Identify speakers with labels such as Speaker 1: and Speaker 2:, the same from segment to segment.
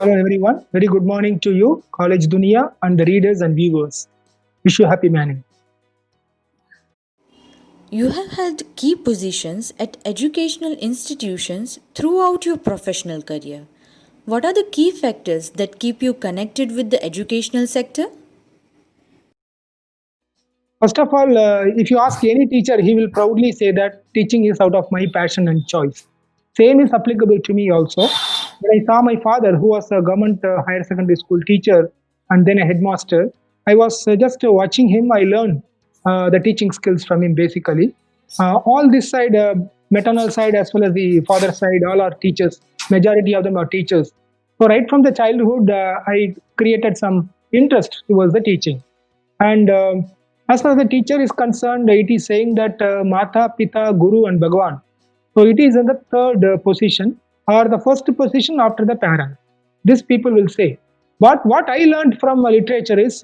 Speaker 1: Hello everyone. Very good morning to you, College Dunia, and the readers and viewers. Wish you happy morning.
Speaker 2: You have held key positions at educational institutions throughout your professional career. What are the key factors that keep you connected with the educational sector?
Speaker 1: First of all, if you ask any teacher, he will proudly say that teaching is out of my passion and choice. Same is applicable to me also. When I saw my father, who was a government higher secondary school teacher and then a headmaster, I was just watching him. I learned the teaching skills from him basically. All this side, maternal side as well as the father side, all are teachers. Majority of them are teachers. So right from the childhood, I created some interest towards the teaching. And as far as the teacher is concerned, it is saying that Mata, Pita, Guru, and Bhagwan. So it is in the third position or the first position after the parent. This people will say. But what I learned from literature is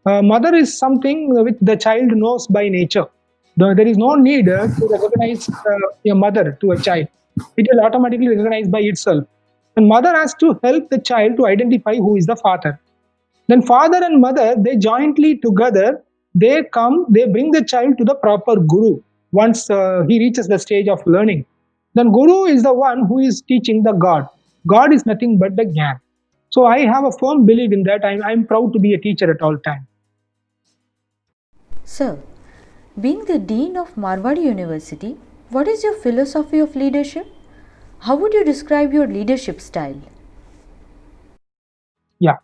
Speaker 1: mother is something which the child knows by nature. There is no need to recognize a mother to a child. It will automatically recognize by itself. And mother has to help the child to identify who is the father. Then father and mother, they jointly together, they come, they bring the child to the proper guru once he reaches the stage of learning. Then guru is the one who is teaching the God. God is nothing but the Gyan. So I have a firm belief in that. I'm proud to be a teacher at all time.
Speaker 2: Sir, being the Dean of Marwadi University, what is your philosophy of leadership? How would you describe your leadership style?
Speaker 1: Yeah.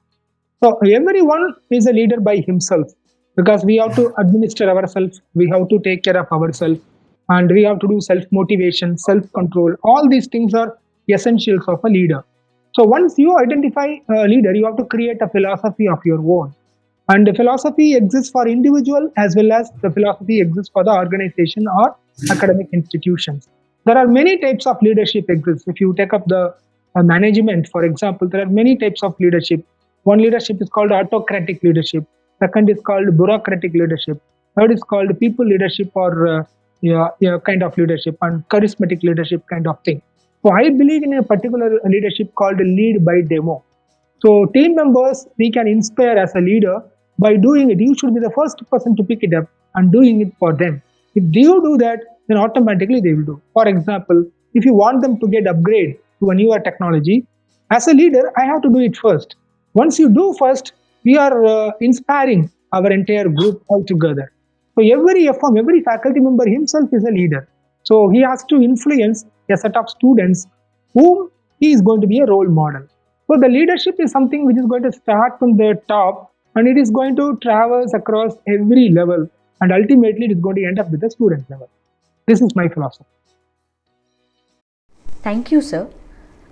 Speaker 1: So everyone is a leader by himself because we have to administer ourselves, we have to take care of ourselves, and we have to do self motivation, self control. All these things are essentials of a leader. So once you identify a leader, you have to create a philosophy of your own. And the philosophy exists for individual as well as the philosophy exists for the organization or academic institutions. There are many types of leadership exists. If you take up the management, for example, there are many types of leadership. One leadership is called autocratic leadership. Second is called bureaucratic leadership. Third is called people leadership or kind of leadership and charismatic leadership kind of thing. So I believe in a particular leadership called lead by demo. So team members, we can inspire as a leader by doing it. You should be the first person to pick it up and doing it for them. If you do that, then automatically they will do. For example, if you want them to get upgrade to a newer technology, as a leader, I have to do it first. Once you do first, we are inspiring our entire group altogether. So every FM, every faculty member himself is a leader. So he has to influence a set of students whom he is going to be a role model. So the leadership is something which is going to start from the top and it is going to traverse across every level and ultimately it is going to end up with the student level. This is my philosophy.
Speaker 2: Thank you, sir.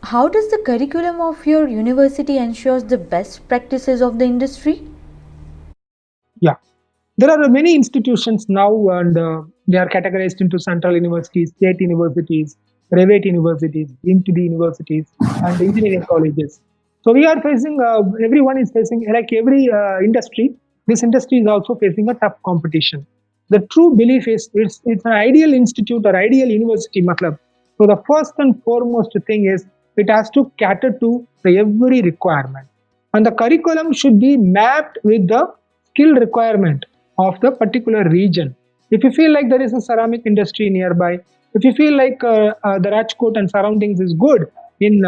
Speaker 2: How does the curriculum of your university ensures the best practices of the industry?
Speaker 1: Yeah. There are many institutions now, and they are categorized into central universities, state universities, private universities, into the universities, and engineering colleges. So we are facing, everyone is facing, like every industry, this industry is also facing a tough competition. The true belief is it's an ideal institute or ideal university, matlab. So the first and foremost thing is it has to cater to the every requirement, and the curriculum should be mapped with the skill requirement of the particular region. If you feel like there is a ceramic industry nearby, if you feel like the Rajkot and surroundings is good in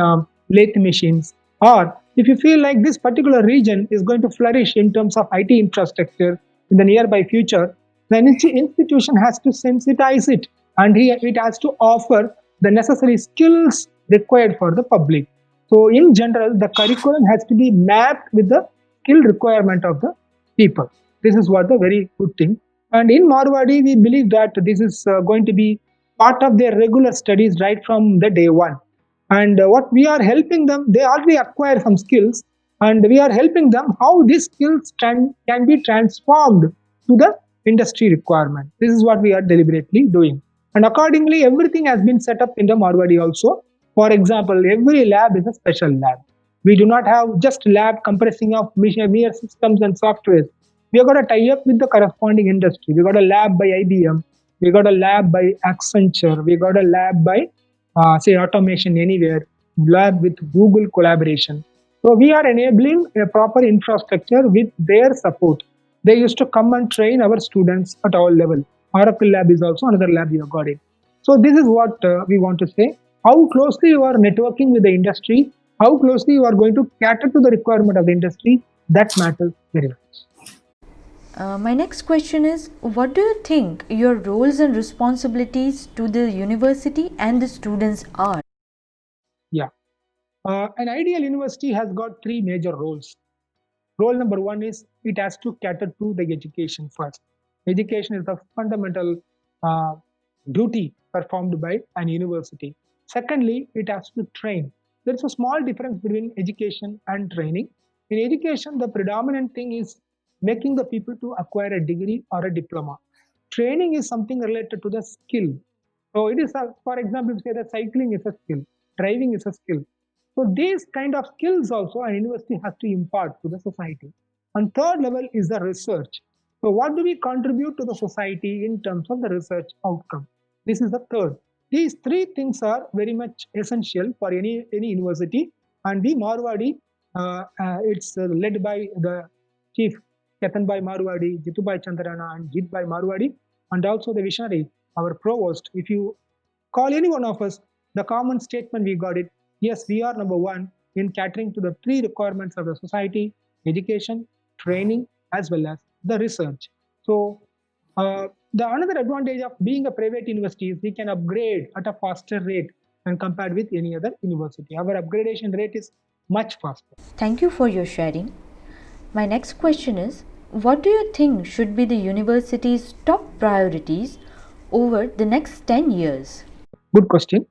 Speaker 1: lathe machines, or if you feel like this particular region is going to flourish in terms of IT infrastructure in the nearby future, the institution has to sensitize it and it has to offer the necessary skills required for the public. So, in general, the curriculum has to be mapped with the skill requirement of the people. This is what the very good thing. And in Marwadi, we believe that this is going to be part of their regular studies right from the day one. And what we are helping them, they already acquire some skills, and we are helping them how these skills can be transformed to the industry requirement. This is what we are deliberately doing. And accordingly, everything has been set up in the Marwadi also. For example, every lab is a special lab. We do not have just lab compressing of mere systems and softwares. We have got a tie up with the corresponding industry. We got a lab by IBM. We got a lab by Accenture. We got a lab by say Automation Anywhere. Lab with Google collaboration. So we are enabling a proper infrastructure with their support. They used to come and train our students at all level. Oracle Lab is also another lab you have got it. So this is what we want to say. How closely you are networking with the industry, how closely you are going to cater to the requirement of the industry, that matters very much.
Speaker 2: My next question is, what do you think your roles and responsibilities to the university and the students are?
Speaker 1: Yeah. An ideal university has got three major roles. Role number one is it has to cater to the education first. Education is the fundamental uh, duty performed by an university. Secondly, it has to train. There is a small difference between education and training. In education, the predominant thing is making the people to acquire a degree or a diploma. Training is something related to the skill. So it is, for example, say that cycling is a skill, driving is a skill. So these kind of skills also an university has to impart to the society. And third level is the research. So what do we contribute to the society in terms of the research outcome? This is the third. These three things are very much essential for any university. And the Marwadi, it's led by the chief Ketanbhai Marwadi, Jitubai Chandrana, and Jitbhai Marwadi, and also the visionary, our provost. If you call any one of us, the common statement we got it, yes, we are number one in catering to the three requirements of the society: education, training, as well as the research. So, the another advantage of being a private university is we can upgrade at a faster rate when compared with any other university. Our upgradation rate is much faster.
Speaker 2: Thank you for your sharing. My next question is, what do you think should be the university's top priorities over the next 10 years?
Speaker 1: Good question.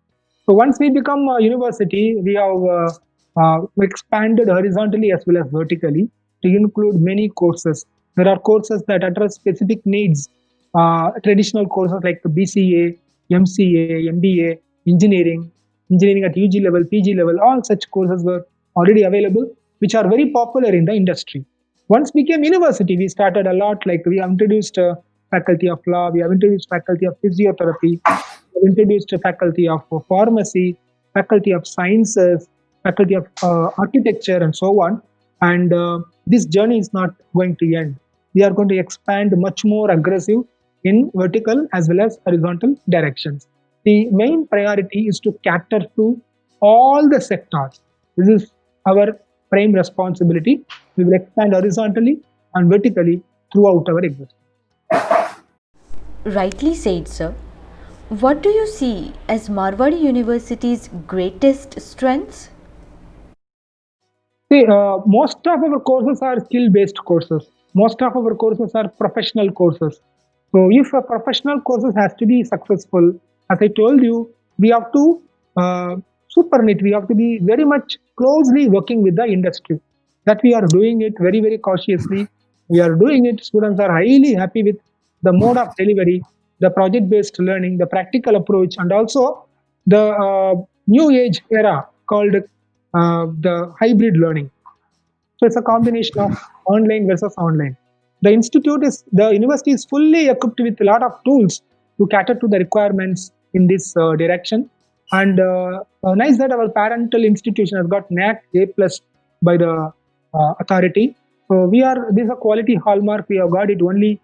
Speaker 1: So once we become a university, we have expanded horizontally as well as vertically to include many courses. There are courses that address specific needs, traditional courses like the BCA, MCA, MBA, engineering, engineering at UG level, PG level, all such courses were already available, which are very popular in the industry. Once became university, we started a lot, like we have introduced faculty of law, we have introduced faculty of physiotherapy, introduced a faculty of pharmacy, faculty of sciences, faculty of architecture, and so on. And this journey is not going to end. We are going to expand much more aggressive in vertical as well as horizontal directions. The main priority is to cater to all the sectors. This is our prime responsibility. We will expand horizontally and vertically throughout our existence.
Speaker 2: Rightly said, sir. What do you see as Marwadi University's greatest strengths?
Speaker 1: See, most of our courses are skill-based courses. Most of our courses are professional courses. So, if a professional courses has to be successful, as I told you, we have to supernet. We have to be very much closely working with the industry. That we are doing it very very cautiously. We are doing it. Students are highly happy with the mode of delivery, the project-based learning, the practical approach, and also the new age era called the hybrid learning. So it's a combination of online versus online. The university is fully equipped with a lot of tools to cater to the requirements in this direction. And nice that our parental institution has got NAC A plus by the authority. So this is a quality hallmark. We have got it only.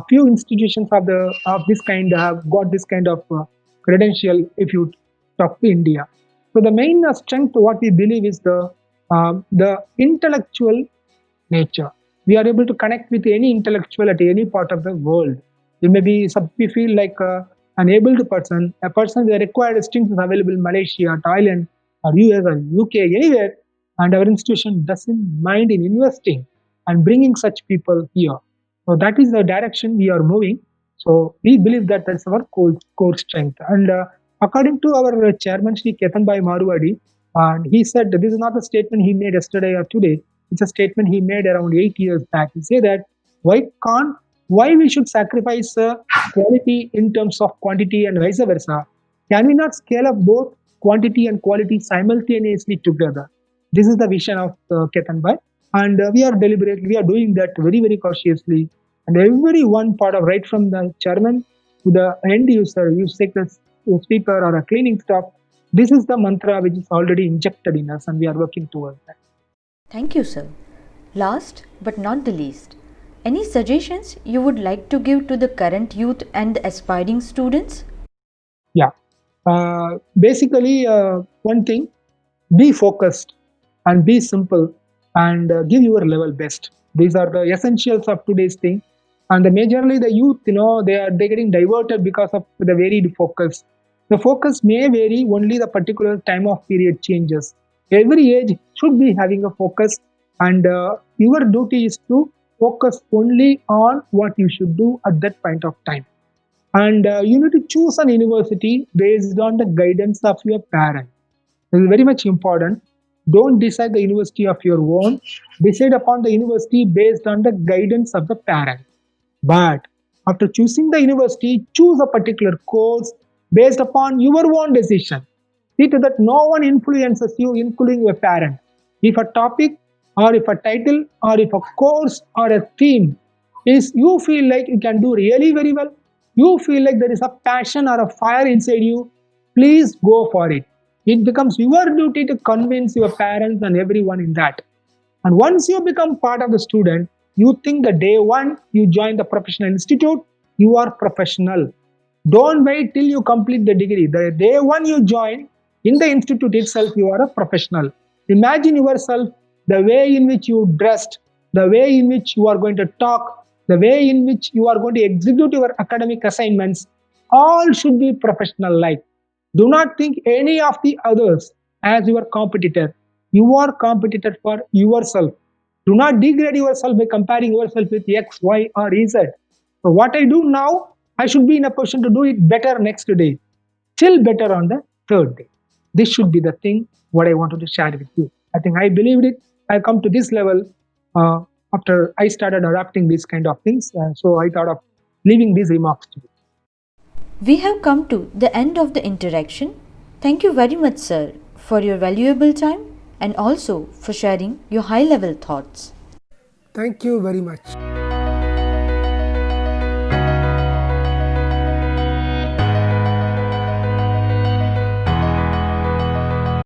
Speaker 1: Few institutions of this kind have got this kind of credential. If you talk to India, so the main strength what we believe is the intellectual nature. We are able to connect with any intellectual at any part of the world. You may be we feel like an abled person, a person with a required strength is available in Malaysia, Thailand, or US or UK, anywhere, and our institution doesn't mind in investing and bringing such people here. So that is the direction we are moving. So we believe that that's our core strength. And according to our chairman, Sri Ketanbhai Marwadi, he said that this is not a statement he made yesterday or today. It's a statement he made around 8 years back. He said that why we should sacrifice quality in terms of quantity and vice versa? Can we not scale up both quantity and quality simultaneously together? This is the vision of Ketanbhai, and we are doing that very very cautiously. And every one part of right from the chairman to the end user, you take the sweeper or a cleaning staff. This is the mantra which is already injected in us, and we are working towards that.
Speaker 2: Thank you, sir. Last but not the least, any suggestions you would like to give to the current youth and the aspiring students?
Speaker 1: Yeah. Basically, one thing, be focused and be simple and give your level best. These are the essentials of today's thing. And majorly the youth, they're getting diverted because of the varied focus. The focus may vary, only the particular time of period changes. Every age should be having a focus, and your duty is to focus only on what you should do at that point of time. And you need to choose an university based on the guidance of your parent. This is very much important. Don't decide the university of your own. Decide upon the university based on the guidance of the parent. But after choosing the university, choose a particular course based upon your own decision. See to that no one influences you, including your parent. If a topic or if a title or if a course or a theme is you feel like you can do really very well, you feel like there is a passion or a fire inside you, please go for it. It becomes your duty to convince your parents and everyone in that. And once you become part of the student, you think the day one you join the professional institute, you are professional. Don't wait till you complete the degree. The day one you join in the institute itself, you are a professional. Imagine yourself the way in which you dressed, the way in which you are going to talk, the way in which you are going to execute your academic assignments, all should be professional like. Do not think any of the others as your competitor. You are competitor for yourself. Do not degrade yourself by comparing yourself with X, Y, or Z. So what I do now, I should be in a position to do it better next day, still better on the third day. This should be the thing what I wanted to share with you. I think I believed it. I come to this level after I started adapting these kind of things. So I thought of leaving these remarks to you.
Speaker 2: We have come to the end of the interaction. Thank you very much, sir, for your valuable time and also for sharing your high level thoughts.
Speaker 3: Thank you very much.